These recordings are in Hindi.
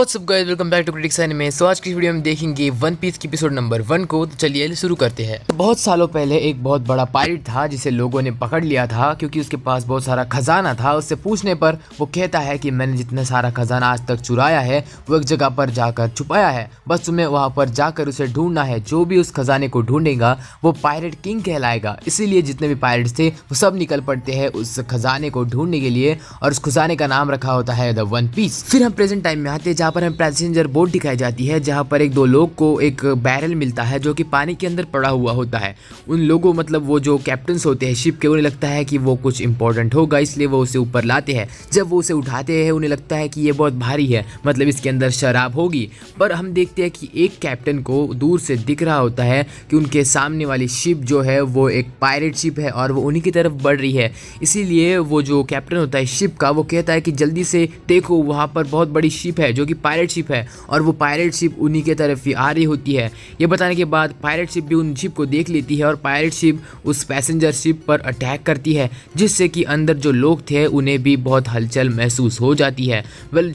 What's up guys, welcome back to critics anime. So आज की वीडियो में देखेंगे वन पीस की एपिसोड नंबर 1 को। तो चलिए शुरू करते हैं। बहुत सालों पहले एक बहुत बड़ा पायरेट था जिसे लोगों ने पकड़ लिया था क्योंकि उसके पास बहुत सारा खजाना था। उससे पूछने पर वो कहता है कि मैंने जितना सारा खजाना आज तक चुराया है वो एक जगह पर जाकर छुपाया है, बस तुम्हें वहाँ पर जाकर उसे ढूंढना है। जो भी उस खजाने को ढूंढेगा वो पायरेट किंग कहलाएगा। इसीलिए जितने भी पायरेट्स थे वो सब निकल पड़ते हैं उस खजाने को ढूंढने के लिए और उस खजाने का नाम रखा होता है द वन पीस। फिर हम प्रेजेंट टाइम में आते हैं जहाँ पर हमें पैसेंजर बोट दिखाई जाती है, जहाँ पर एक दो लोग को एक बैरल मिलता है जो कि पानी के अंदर पड़ा हुआ होता है। उन लोगों मतलब वो जो कैप्टन्स होते हैं शिप के, उन्हें लगता है कि वो कुछ इंपॉर्टेंट होगा, इसलिए वो उसे ऊपर लाते हैं। जब वो उसे उठाते हैं उन्हें लगता है कि ये बहुत भारी है, मतलब इसके अंदर शराब होगी। पर हम देखते हैं कि एक कैप्टन को दूर से दिख रहा होता है कि उनके सामने वाली शिप जो है वो एक पायरेट शिप है और वो उन्हीं की तरफ बढ़ रही है। इसीलिए वो जो कैप्टन होता है शिप का वो कहता है कि जल्दी से देखो वहाँ पर बहुत बड़ी शिप है जो कि पायरेट शिप है और वो पायरेट शिप उन्हीं के तरफ ही आ रही होती है। ये बताने के बाद पायरेट शिप भी उन शिप को देख लेती है और पायरेट शिप उस पैसेंजर शिप पर अटैक करती है, जिससे कि अंदर जो लोग थे उन्हें भी बहुत हलचल महसूस हो जाती है।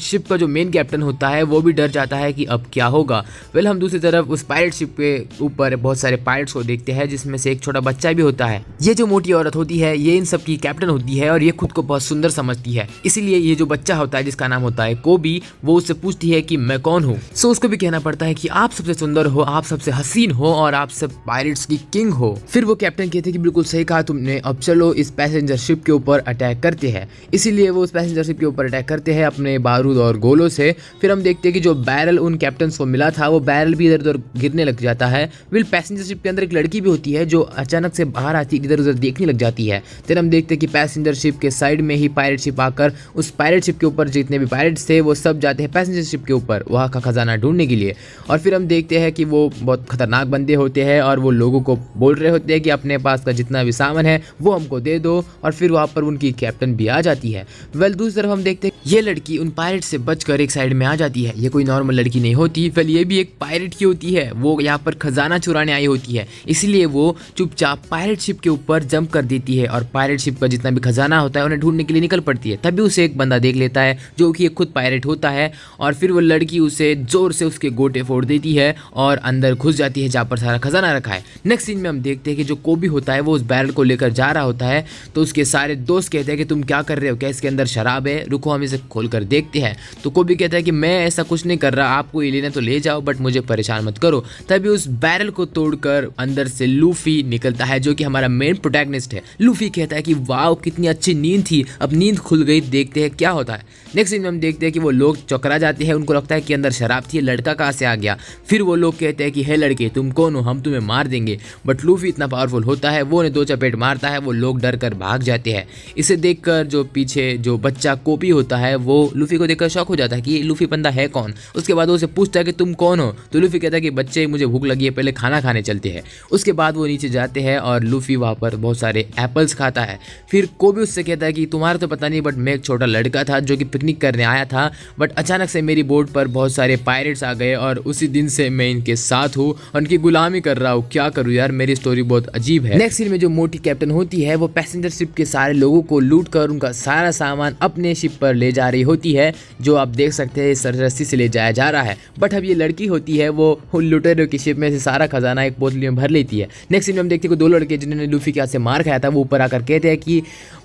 शिप का जो मेन कैप्टन होता है वो भी डर जाता है कि अब क्या होगा। हम दूसरी तरफ उस पायरेट शिप के ऊपर बहुत सारे पायरेट्स को देखते हैं जिसमें से एक छोटा बच्चा भी होता है। ये जो मोटी औरत होती है ये इन सब की कैप्टन होती है और ये खुद को बहुत सुंदर समझती है। इसीलिए ये जो बच्चा होता है जिसका नाम होता है कोबी, वो उससे पूछती है कि मैं कौन हूँ। सो उसको भी कहना पड़ता है कि आप सबसे सुंदर हो, आप सबसे हसीन हो और आप सब पायरेट्स की किंग हो। फिर वो कैप्टन कहते हैं कि बिल्कुल सही कहा तुमने, अब चलो इस पैसेंजर शिप के ऊपर अटैक करते हैं। इसीलिए वो उस पैसेंजर शिप के ऊपर अटैक करते हैं अपने बारूद और गोलों से। फिर हम देखते हैं कि जो बैरल उन कैप्टन्स को मिला था वो बैरल भी इधर उधर गिरने लग जाता है। पैसेंजर शिप के अंदर एक लड़की भी होती है जो अचानक से बाहर आती है, इधर उधर देखने लग जाती है। फिर हम देखते हैं कि पैसेंजर शिप के साइड में ही पायरेट शिप आकर उस पायरेट शिप के ऊपर जितने भी पायरेट्स थे वो सब जाते हैं पैसेंजर शिप के ऊपर वहाँ का खजाना ढूंढने के लिए। और फिर हम देखते हैं कि वो बहुत खतरनाक बंदे होते हैं और वो लोगों को बोल रहे होते हैं कि अपने पास का जितना भी सामान है वो हमको दे दो। और फिर वहाँ पर उनकी कैप्टन भी आ जाती है। दूसरी तरफ हम देखते हैं ये लड़की उन पायरेट से बचकर एक साइड में आ जाती है। ये कोई नॉर्मल लड़की नहीं होती, ये भी एक पायरेट की होती है। वो यहाँ पर खजाना चुराने आई होती है, इसलिए वो चुपचाप पायरेट शिप के ऊपर जंप कर देती है और पायरेट शिप का जितना भी खजाना होता है उन्हें ढूंढने के लिए निकल पड़ती है। तभी उसे एक बंदा देख लेता है जो कि खुद पायरेट होता है और फिर वो लड़की उसे जोर से उसके गोटे फोड़ देती है और अंदर घुस जाती है जहाँ पर सारा खजाना रखा है। नेक्स्ट सीन में हम देखते हैं कि जो कोबी होता है वो उस बैरल को लेकर जा रहा होता है, तो उसके सारे दोस्त कहते हैं कि तुम क्या कर रहे हो, क्या इसके अंदर शराब है, रुको हम इसे खोल कर देखते हैं। तो कोबी कहता है कि मैं ऐसा कुछ नहीं कर रहा, आपको ये लेना तो ले जाओ बट मुझे परेशान मत करो। तभी उस बैरल को तोड़कर अंदर से लूफी निकलता है जो कि हमारा मेन प्रोटैगनिस्ट है। लूफी कहता है कि वाह कितनी अच्छी नींद थी, अब नींद खुल गई, देखते हैं क्या होता है। नेक्स्ट सीन में हम देखते हैं कि वो लोग चकरा जाते हैं, उनको लगता है कि अंदर शराब थी, लड़का कहाँ से आ गया। फिर वो लोग कहते हैं कि हे लड़के तुम कौन हो, हम तुम्हें मार देंगे। बट लूफी इतना पावरफुल होता है, वो उन्हें 2 चपेट मारता है, वो लोग डर कर भाग जाते हैं। इसे देखकर जो पीछे जो बच्चा कोपी होता है वो लूफी को देखकर शॉक हो जाता है कि ये लूफी बंदा है कौन। उसके बाद वो उसे पूछता है कि तुम कौन हो। तो लूफी कहता है कि बच्चे मुझे भूख लगी है, पहले खाना खाने चलते हैं। उसके बाद वो नीचे जाते हैं और लूफी वहाँ पर बहुत सारे एप्पल्स खाता है। फिर कोबी उससे कहता है कि तुम्हारा तो पता नहीं बट मैं एक छोटा लड़का था जो कि पिकनिक करने आया था, बट अचानक से मेरी बोट पर बहुत सारे पायरेट्स आ गए और उसी दिन से मैं इनके साथ हूँ और उनकी गुलामी कर रहा हूँ। क्या करूँ यार, मेरी स्टोरी बहुत अजीब है। नेक्स्ट सीन में जो मोटी कैप्टन होती है वो पैसेंजर शिप के सारे लोगों को लूट कर उनका सारा सामान अपने शिप पर ले जा रही होती है, जो आप देख सकते हैं रस्सी से ले जाया जा रहा है। बट अब ये लड़की होती है वो लुटेरों की शिप में से सारा खजाना एक बोतली में भर लेती है। नेक्स्ट सीन में हम देखते हैं 2 लड़के जिन्होंने लूफी के हाथ से मार खाया था वो ऊपर आकर कहते हैं कि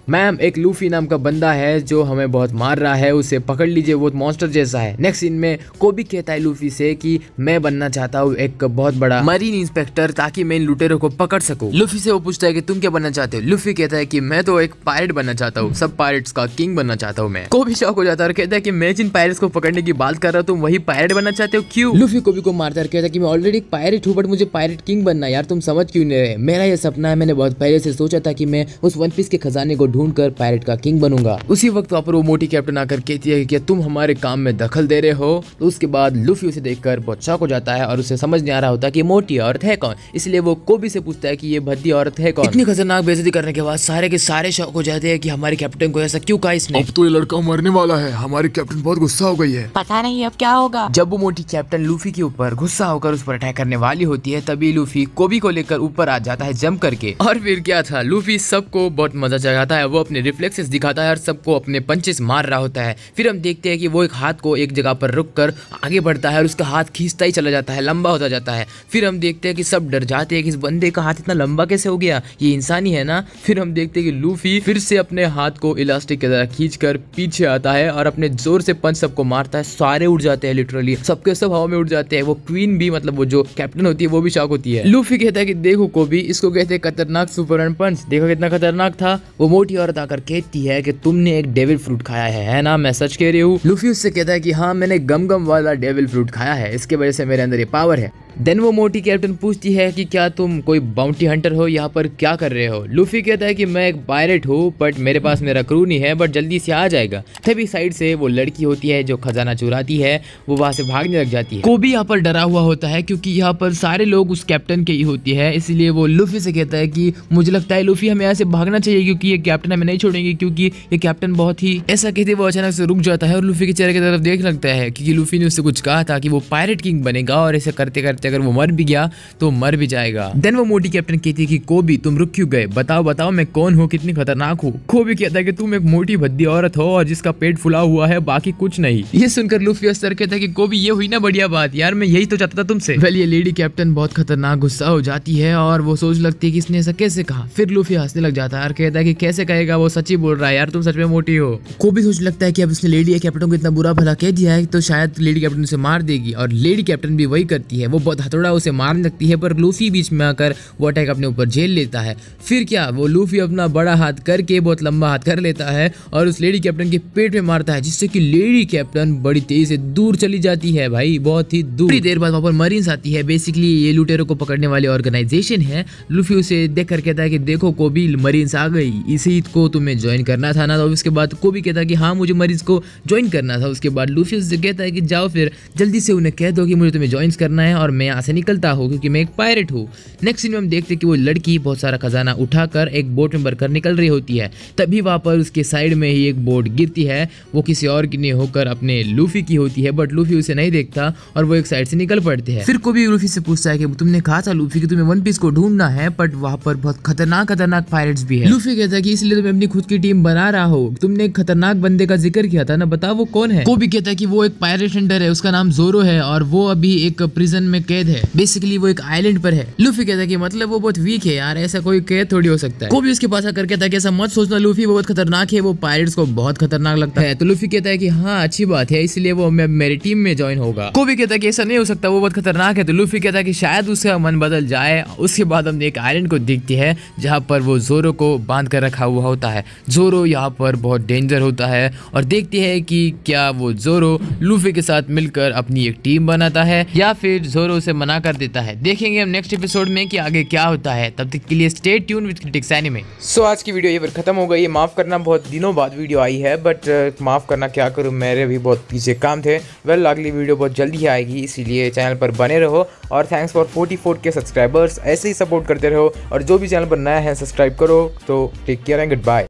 मैम एक लूफी नाम का बंदा है जो हमें बहुत मार रहा है, उसे पकड़ लीजिए, वो मॉन्स्टर जैसा है। नेक्स्ट सीन में कोबी कहता है लूफी से कि मैं बनना चाहता हूँ एक बहुत बड़ा मरीन इंस्पेक्टर ताकि मैं इन लुटेरों को पकड़ सकूं। लूफी से वो पूछता है कि तुम क्या बनना चाहते हो। लूफी कहता है कि मैं तो एक पायरेट बनना चाहता हूँ, सब पायरेट्स का किंग बनना चाहता हूँ मैं। कोबी शॉक हो जाता है और कहता है कि मैं जिन पायरेट्स को पकड़ने की बात कर रहा हूँ तुम वही पायरेट बनना चाहते हो, क्यों। लूफी कोबी को मारता है कहता है कि मैं ऑलरेडी एक पायरेट हूँ बट मुझे पायरेट किंग बनना, यार तुम समझ क्यों नहीं रहे, मेरा ये सपना है, मैंने बहुत पहले से सोचा था कि मैं उस वन पीस के खजाने को ढूंढ कर पायरेट का किंग बनूंगा। उसी वक्त वहाँ पर वो मोटी कैप्टन आकर कहती है कि तुम हमारे काम में दखल दे रहे हो। तो उसके बाद लूफी उसे देखकर बहुत शॉक हो जाता है और उसे समझ नहीं आ रहा होता कि मोटी औरत है कौन, इसलिए वो कोबी से पूछता है कि ये भद्दी औरत है कौन। इतनी खतरनाक बेइज्जती करने के बाद सारे के सारे शॉक हो जाते हैं कि हमारे कैप्टन को ऐसा क्यों कहा इसने, अब तो ये लड़का मरने वाला है, हमारी कैप्टन बहुत गुस्सा हो गई है, पता नहीं अब क्या होगा। जब वो मोटी कैप्टन लूफी के ऊपर गुस्सा होकर उस पर अटैक करने वाली होती है तभी लूफी कोबी को लेकर ऊपर आ जाता है जंप करके। और फिर क्या था, लूफी सबको बहुत मजा चढ़ाता है वो अपने रिफ्लेक्सेस दिखाता है और सबको अपने पंचेस मार रहा होता है। फिर हम देखते हैं कि वो एक हाथ को एक जगह पर रुक कर आगे बढ़ता है और उसका हाथ खींचता ही चला जाता है, लंबा होता जाता है। फिर हम देखते हैं कि सब डर जाते हैं कि इस बंदे का हाथ इतना लंबा कैसे हो गया, ये इंसानी है ना। फिर हम देखते हैं कि लूफी फिर से अपने हाथ को इलास्टिक की तरह खींचकर पीछे आता है और अपने जोर से पंच सबको मारता है। सारे उड़ जाते हैं, लिटरली सबके सब हवा में उड़ जाते हैं। वो क्वीन भी, मतलब वो जो कैप्टन होती है, वो भी शॉक होती है। लूफी कहता है कि देखो कोबी, इसको कहते हैं खतरनाक सुपरमैन पंच, देखो कितना खतरनाक था। वो मोटी औरत आकर कहती है कि तुमने एक डेविल फ्रूट खाया है ना, मैं सच कह रही हूँ। लूफी उससे कहता है कि हाँ, मैंने गम गम वाला डेविल फ्रूट खाया है, इसके वजह से मेरे अंदर ये पावर है। देन वो मोटी कैप्टन पूछती है कि क्या तुम कोई बाउंटी हंटर हो, यहाँ पर क्या कर रहे हो। लूफी कहता है कि मैं एक पायरेट हूँ, बट मेरे पास मेरा क्रू नहीं है, बट जल्दी से आ जाएगा। तभी साइड से वो लड़की होती है जो खजाना चुराती है, वो वहाँ से भागने लग जाती है। कोबी यहाँ पर डरा हुआ होता है क्योंकि यहाँ पर सारे लोग उस कैप्टन के ही होती है, इसलिए वो लूफी से कहता है कि मुझे लगता है लूफी हमें यहाँ से भागना चाहिए क्योंकि ये कैप्टन हमें नहीं छोड़ेंगे, क्योंकि ये कैप्टन बहुत ही, ऐसा कहते वो अचानक से रुक जाता है और लूफी के चेहरे की तरफ देख लगता है क्योंकि लूफी ने उससे कुछ कहा था कि वो पायरेट किंग बनेगा और ऐसे करते करते अगर वो मर भी गया तो मर भी जाएगा। देन वो मोटी कैप्टन कहती है कि कोबी तुम रुक क्यों गए, बताओ बताओ मैं कौन हूँ, कितनी खतरनाक हूँ। कोबी कहता है कि तुम एक मोटी भद्दी औरत हो और जिसका पेट फुला हुआ है, बाकी कुछ नहीं। ये सुनकर लूफी असर कहता है कि कोबी ये हुई ना बढ़िया बात, यार मैं यही तो चाहता था तुमसे। वेल ये लेडी कैप्टन बहुत खतरनाक गुस्सा हो जाती है और वो सोच लगती है कि इसने ऐसा कैसे कहा। फिर लूफी हंसने लग जाता है और कहता है कि कैसे कहेगा, वो सच ही बोल रहा है यार, तुम सच में मोटी हो। कोबी सोच लगता है कि अब उसने लेडी कैप्टन को इतना बुरा भला कह दिया है तो शायद लेडी कैप्टन उसे मार देगी, और लेडी कैप्टन भी वही करती है, वो बहुत हथौड़ा उसे मारने लगती है, पर लूफी बीच में आकर वो अटैक अपने ऊपर झेल लेता है। फिर क्या, वो लूफी अपना बड़ा हाथ करके बहुत लंबा हाथ कर लेता है और उस लेडी कैप्टन के पेट में मारता है, जिससे कि लेडी कैप्टन बड़ी तेजी से दूर चली जाती है भाई, बहुत ही दूर। थोड़ी देर बाद वहाँ पर मरीन्स आती है, बेसिकली ये लुटेरों को पकड़ने वाली ऑर्गेनाइजेशन है। लूफी उसे देख कर कहता है कि देखो कोबी, मरीन्स आ गई, इसी को तुम्हें ज्वाइन करना था ना। तो उसके बाद कोबी कहता है कि हाँ मुझे मरीन्स को ज्वाइन करना था। उसके बाद लूफी उससे कहता है कि जाओ फिर जल्दी से उन्हें कह दो कि मुझे तुम्हें ज्वाइन करना है और मैं यहाँ से निकलता हूँ क्योंकि मैं एक पायरेट हूँ। नेक्स्ट सीन में हम देखते हैं कि वो लड़की बहुत सारा खजाना उठाकर एक बोट में भरकर निकल रही होती है। तभी वहाँ पर उसके साइड में ही एक बोट गिरती है, वो किसी और की नहीं होकर अपने लूफी की होती है, बट लूफी उसे नहीं देखता और वो एक साइड से निकल पड़ते हैं। फिर कोबी लूफी से पूछता है कि तुमने कहा था लूफी कि तुम्हें वन पीस को ढूंढना है, बट वहाँ पर बहुत खतरनाक पायरेट्स भी है। लूफी कहता है कि इसलिए तो मैं अपनी खुद की टीम बना रहा हूँ, तुमने एक खतरनाक बंदे का जिक्र किया था ना, बताओ वो कौन है। कोबी कहता है कि वो एक पायरेट हंटर है, उसका नाम जोरो है और वो अभी एक प्रिजन में कैद है, बेसिकली वो एक आइलैंड पर है। लूफी कहता है कि मतलब वो बहुत वीक है यार, ऐसा कोई कैद थोड़ी हो सकता है। कोबी उसके पास आकर कहता है कि ऐसा मत सोचना लूफी, वो बहुत खतरनाक है, वो पायरेट्स को बहुत खतरनाक लगता है। तो लूफी कहता है कि हाँ अच्छी बात है, इसलिए वो मेरी टीम में ज्वाइन होगा। कोबी कहता है कि ऐसा नहीं हो सकता, वो बहुत खतरनाक है। तो लूफी कहता है कि शायद उसका मन बदल जाए। उसके बाद हमने एक आइलैंड को देखती है जहाँ पर वो जोरो को बांध कर रखा हुआ होता है। जोरो यहाँ पर बहुत डेंजर होता है और देखती है कि क्या वो जोरो लूफी के साथ मिलकर अपनी एक टीम बनाता है या फिर जोरो उसे मना कर देता है। देखेंगे हम नेक्स्ट एपिसोड में कि आगे क्या होता है। तब तक के लिए stay tune with critics anime. So आज की वीडियो ये पर खत्म हो गई है। माफ़ करना, बहुत दिनों बाद वीडियो आई है, बट माफ़ करना क्या करूँ, मेरे भी बहुत पीछे काम थे। वेल अगली वीडियो बहुत जल्दी आएगी, इसीलिए चैनल पर बने रहो और थैंक्स फॉर 44 के सब्सक्राइबर्स। ऐसे ही सपोर्ट करते रहो और जो भी चैनल पर नया है सब्सक्राइब करो। तो take care and good bye.